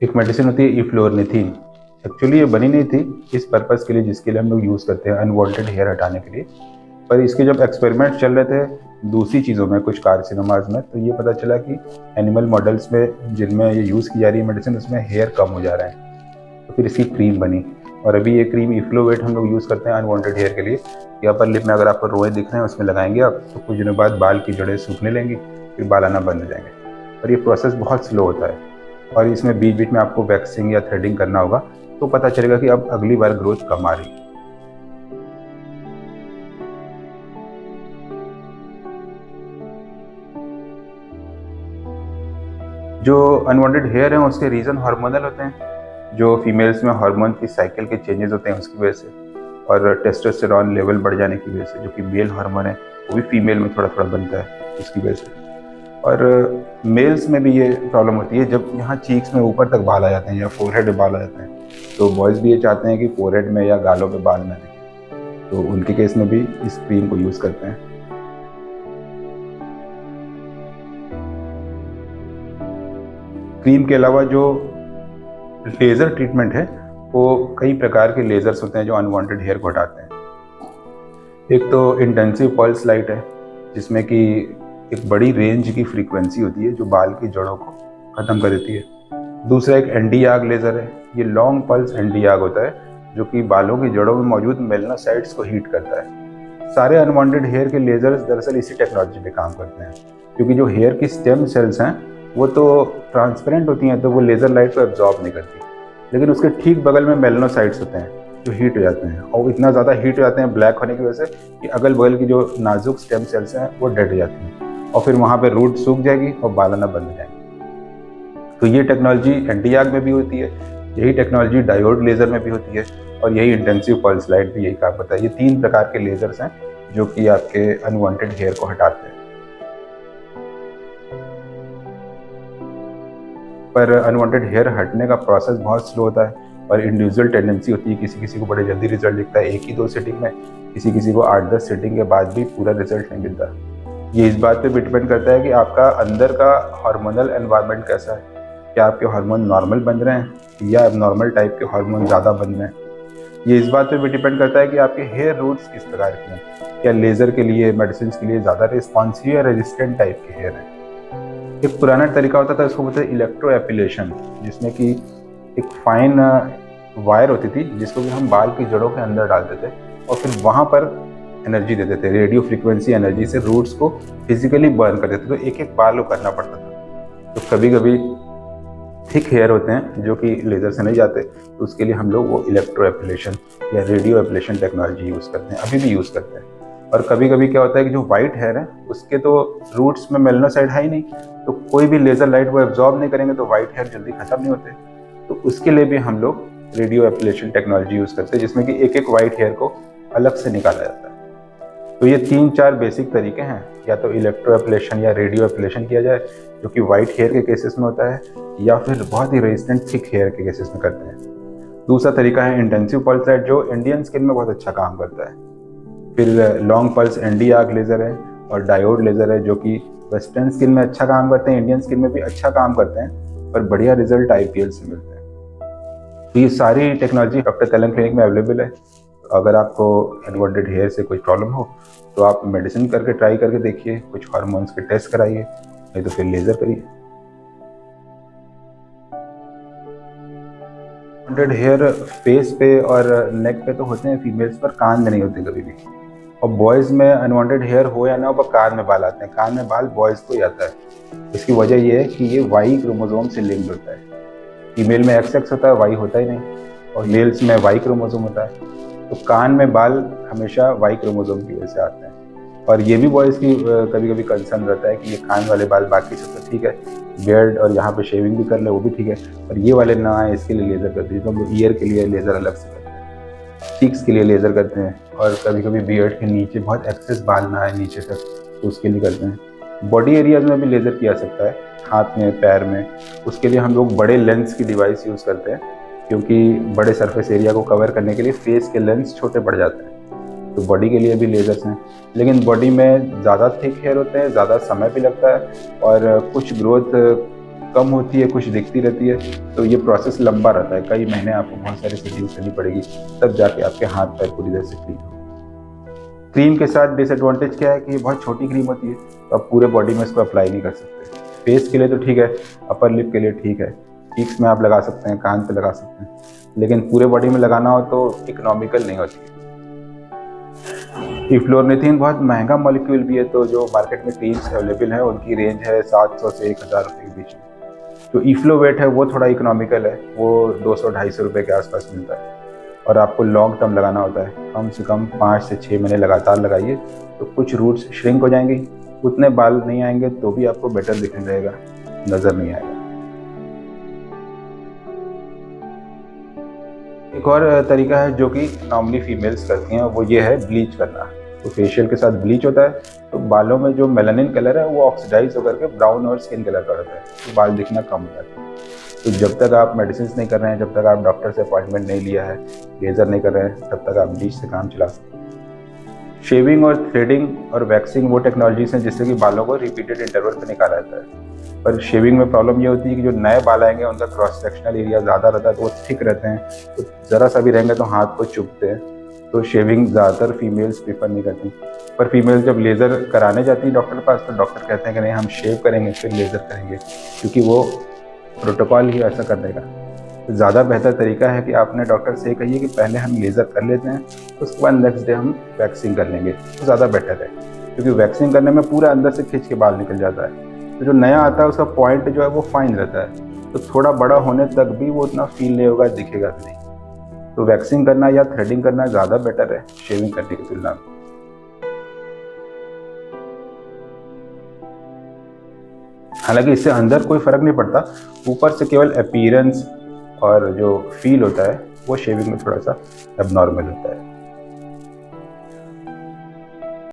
एक मेडिसिन होती है इफ्लोरनिथिन। एक्चुअली ये बनी नहीं थी इस पर्पज़ के लिए जिसके लिए हम लोग यूज़ करते हैं अनवांटेड हेयर हटाने के लिए। पर इसके जब एक्सपेरिमेंट चल रहे थे दूसरी चीज़ों में, कुछ कार्सिनोमाज में, तो ये पता चला कि एनिमल मॉडल्स में जिनमें ये यूज़ की जा रही है मेडिसिन, उसमें हेयर कम हो जा रहा है। तो फिर इसकी क्रीम बनी और अभी ये क्रीम इफ्लोवेट हम लोग यूज़ करते हैं अनवांटेड हेयर के लिए। या अपर लिप में अगर आपको रोए दिख रहे हैं उसमें लगाएंगे आप, तो कुछ दिनों बाद बाल की जड़ें सूखने लेंगी, फिर बाल आना बंद हो जाएंगे। और ये प्रोसेस बहुत स्लो होता है और इसमें बीच बीच में आपको वैक्सिंग या थ्रेडिंग करना होगा, तो पता चलेगा कि अब अगली बार ग्रोथ कम आ रही है। जो अनवांटेड हेयर हैं उसके रीज़न हार्मोनल होते हैं, जो फीमेल्स में हार्मोन की साइकिल के चेंजेस होते हैं उसकी वजह से, और टेस्टोस्टेरॉन लेवल बढ़ जाने की वजह से, जो कि मेल हार्मोन है वो भी फीमेल में थोड़ा थोड़ा बनता है उसकी वजह से। और मेल्स में भी ये प्रॉब्लम होती है जब यहाँ चीक्स में ऊपर तक बाल आ जाते हैं या फोरहेड में बाल आ जाते हैं, तो बॉयज़ भी ये चाहते हैं कि फोरहेड में या गालों पे बाल ना दिखे, तो उनके केस में भी इस क्रीम को यूज़ करते हैं। क्रीम के अलावा जो लेज़र ट्रीटमेंट है वो कई प्रकार के लेज़र्स होते हैं जो अनवांटेड हेयर को हटाते हैं। एक तो इंटेंसिव पल्स लाइट है जिसमें कि एक बड़ी रेंज की फ्रीक्वेंसी होती है जो बाल की जड़ों को ख़त्म कर देती है। दूसरा एक एनडी आग लेज़र है। ये लॉन्ग पल्स एनडी आग होता है जो कि बालों की जड़ों में मौजूद मेलनोसाइट्स को हीट करता है। सारे अनवांटेड हेयर के लेज़र्स दरअसल इसी टेक्नोलॉजी पे काम करते हैं, क्योंकि जो हेयर की स्टेम सेल्स हैं वो तो ट्रांसपेरेंट होती हैं, तो वो लेज़र लाइट को एब्जॉर्ब नहीं करती, लेकिन उसके ठीक बगल में मेलनोसाइट्स होते हैं जो हीट हो जाते हैं, और इतना ज़्यादा हीट हो जाते हैं ब्लैक होने की वजह से कि अगल बगल की जो नाजुक स्टेम सेल्स हैं वो डेड हो जाती हैं, और फिर वहाँ पे रूट सूख जाएगी और बाल आना बंद हो जाएंगे। तो ये टेक्नोलॉजी एंटी आग में भी होती है, यही टेक्नोलॉजी डायोड लेज़र में भी होती है, और यही इंटेंसिव पल्स लाइट भी यही काम करता है। ये 3 प्रकार के लेज़र्स हैं जो कि आपके अनवांटेड हेयर को हटाते हैं। पर अनवांटेड हेयर हटने का प्रोसेस बहुत स्लो होता है और इंडिविजुअल टेंडेंसी होती है। किसी किसी को बड़े जल्दी रिजल्ट दिखता है 1 ही 2 सिटिंग में, किसी किसी को 8-10 सिटिंग के बाद भी पूरा रिजल्ट नहीं मिलता। ये इस बात पे भी डिपेंड करता है कि आपका अंदर का हार्मोनल एनवायरनमेंट कैसा है। क्या आपके हार्मोन नॉर्मल बन रहे हैं या एबनॉर्मल टाइप के हार्मोन ज़्यादा बन रहे हैं। ये इस बात पे भी डिपेंड करता है कि आपके हेयर रूट्स किस प्रकार के हैं। क्या लेज़र के लिए, मेडिसिन के लिए ज़्यादा रिस्पॉन्सिव या रेजिस्टेंट टाइप के हेयर हैं। एक पुराना तरीका होता था, उसको बोलते हैं इलेक्ट्रो एपिलेशन, जिसमें कि एक फाइन वायर होती थी जिसको कि हम बाल की जड़ों के अंदर डालते थे और फिर वहाँ पर एनर्जी देते थे, रेडियो फ्रीक्वेंसी एनर्जी से रूट्स को फिजिकली बर्न कर देते थे। तो एक एक बाल को करना पड़ता था। तो कभी कभी थिक हेयर होते हैं जो कि लेज़र से नहीं जाते, तो उसके लिए हम लोग वो इलेक्ट्रो एपिलेशन या रेडियो एपिलेशन टेक्नोलॉजी यूज़ करते हैं, अभी भी यूज़ करते हैं। और कभी कभी क्या होता है कि जो वाइट हेयर है उसके तो रूट्स में मेलनोसाइट है ही नहीं, तो कोई भी लेज़र लाइट वो एब्जॉर्ब नहीं करेंगे, तो वाइट हेयर जल्दी खत्म नहीं होते। तो उसके लिए भी हम लोग रेडियो एपिलेशन टेक्नोलॉजी यूज़ करते हैं, जिसमें कि एक एक वाइट हेयर को अलग से निकाला जाता है। तो ये 3-4 बेसिक तरीके हैं, या तो इलेक्ट्रो एपिलेशन या रेडियो एपिलेशन किया जाए जो कि वाइट हेयर के केसेस में होता है, या फिर बहुत ही रेजिस्टेंट थिक हेयर के केसेस में करते हैं। दूसरा तरीका है इंटेंसिव पल्स लाइट, जो इंडियन स्किन में बहुत अच्छा काम करता है। फिर लॉन्ग पल्स एनडी आग लेज़र है और डायोड लेज़र है जो कि वेस्टर्न स्किन में अच्छा काम करते हैं, इंडियन स्किन में भी अच्छा काम करते हैं, पर बढ़िया रिजल्ट आईपीएल से मिलते हैं। तो ये सारी टेक्नोलॉजी डॉक्टर तेलंग क्लिनिक में अवेलेबल है। तो अगर आपको अनवांटेड हेयर से कोई प्रॉब्लम हो तो आप मेडिसिन करके ट्राई करके देखिए, कुछ हार्मोन्स के टेस्ट कराइए, नहीं तो फिर लेज़र करिए। अनवांटेड हेयर फेस पे और नेक पे तो होते हैं फीमेल्स, पर कान में नहीं होते कभी भी। और बॉयज़ में अनवांटेड हेयर हो या ना हो, पर कान में बाल आते हैं। कान में बाल बॉयज़ को ही आता है। इसकी वजह ये है कि ये वाई क्रोमोसोम से लिंक्ड होता है। फीमेल में XX होता है, वाई होता ही नहीं, और मेल्स में वाई क्रोमोसोम होता है। तो कान में बाल हमेशा वाई क्रोमोसोम की वजह से आते हैं। और ये भी बॉयज़ की कभी कभी कंसर्न रहता है कि ये कान वाले बाल, बाकी सब तो ठीक है, बियर्ड और यहाँ पे शेविंग भी कर ले वो भी ठीक है, पर ये वाले ना आए, इसके लिए लेज़र करते हैं। तो हम लोग ईयर के लिए लेज़र अलग से करते हैं, चीक्स के लिए लेज़र करते हैं, और कभी कभी बियर्ड के नीचे बहुत एक्सेस बाल ना आए नीचे तक, तो उसके लिए करते हैं। बॉडी एरियाज में भी लेज़र किया सकता है, हाथ में, पैर में। उसके लिए हम लोग बड़े लेंस की डिवाइस यूज़ करते हैं, क्योंकि बड़े सरफेस एरिया को कवर करने के लिए फेस के लेंस छोटे पड़ जाते हैं। तो बॉडी के लिए भी लेज़र्स हैं, लेकिन बॉडी में ज़्यादा थिक हेयर होते हैं, ज़्यादा समय भी लगता है, और कुछ ग्रोथ कम होती है, कुछ दिखती रहती है, तो ये प्रोसेस लंबा रहता है, कई महीने आपको बहुत सारी सेटिंग्स करनी पड़ेगी, तब जाके आपके हाथ पैर पूरी तरह से क्लीन हो। क्रीम के साथ डिसएडवांटेज क्या है कि ये बहुत छोटी क्रीम होती है, तो आप पूरे बॉडी में इसको अप्लाई नहीं कर सकते। फेस के लिए तो ठीक है, अपर लिप के लिए ठीक है, चीक्स में आप लगा सकते हैं, कान पे लगा सकते हैं, लेकिन पूरे बॉडी में लगाना हो तो इकोनॉमिकल नहीं होती है। इफ्लोरनिथिन बहुत महंगा मॉलिक्यूल भी है, तो जो मार्केट में क्रीम्स अवेलेबल है उनकी रेंज है 700 से 1000 रुपये के बीच में। जो इफ्लोवेट है वो थोड़ा इकोनॉमिकल है, वो 200-250 रुपये के आसपास मिलता है, और आपको लॉन्ग टर्म लगाना होता है, कम से कम 5 से 6 महीने लगातार लगाइए, तो कुछ रूट्स श्रिंक हो जाएंगे, उतने बाल नहीं आएंगे तो भी आपको बेटर दिखने लगेगा, नज़र नहीं आएगा। एक और तरीका है जो कि नॉर्मली फीमेल्स करती हैं, वो ये है ब्लीच करना। तो फेशियल के साथ ब्लीच होता है, तो बालों में जो मेलानिन कलर है वो ऑक्सीडाइज होकर के ब्राउन और स्किन कलर का होता है, तो बाल दिखना कम हो जाता है। तो जब तक आप मेडिसिन नहीं कर रहे हैं, जब तक आप डॉक्टर से अपॉइंटमेंट नहीं लिया है, लेज़र नहीं कर रहे हैं, तब तक आप ब्लीच से काम चला सकते हैं। शेविंग और थ्रेडिंग और वैक्सिंग वो टेक्नोलॉजीज हैं जिससे कि बालों को रिपीटेड इंटरवल पर निकाला जाता है। पर शेविंग में प्रॉब्लम ये होती है कि जो नए बाल आएंगे उनका क्रॉस सेक्शनल एरिया ज़्यादा रहता है, तो वो थिक रहते हैं, तो ज़रा सा भी रहेंगे तो हाथ को चुभते हैं, तो शेविंग ज़्यादातर फीमेल्स प्रीफर नहीं करती। पर फीमेल्स जब लेज़र कराने जाती है डॉक्टर के पास, तो डॉक्टर कहते हैं कि नहीं, हम शेव करेंगे फिर लेज़र करेंगे, क्योंकि वो प्रोटोकॉल ही ऐसा करने का। तो ज़्यादा बेहतर तरीका है कि आपने डॉक्टर से कहिए कि पहले हम लेज़र कर लेते हैं, उसके बाद नेक्स्ट डे हम वैक्सिंग कर लेंगे, तो ज़्यादा बेटर है, क्योंकि वैक्सिंग करने में पूरा अंदर से खींच के बाल निकल जाता है। तो जो नया आता है उसका पॉइंट जो है वो फाइन रहता है, तो थोड़ा बड़ा होने तक भी वो उतना फील नहीं होगा, दिखेगा भी नहीं। तो वैक्सिंग करना या थ्रेडिंग करना ज़्यादा बेटर है शेविंग करने की तुलना में। हालांकि इससे अंदर कोई फ़र्क नहीं पड़ता, ऊपर से केवल अपीयरेंस और जो फील होता है वो शेविंग में थोड़ा सा एबनॉर्मल होता है।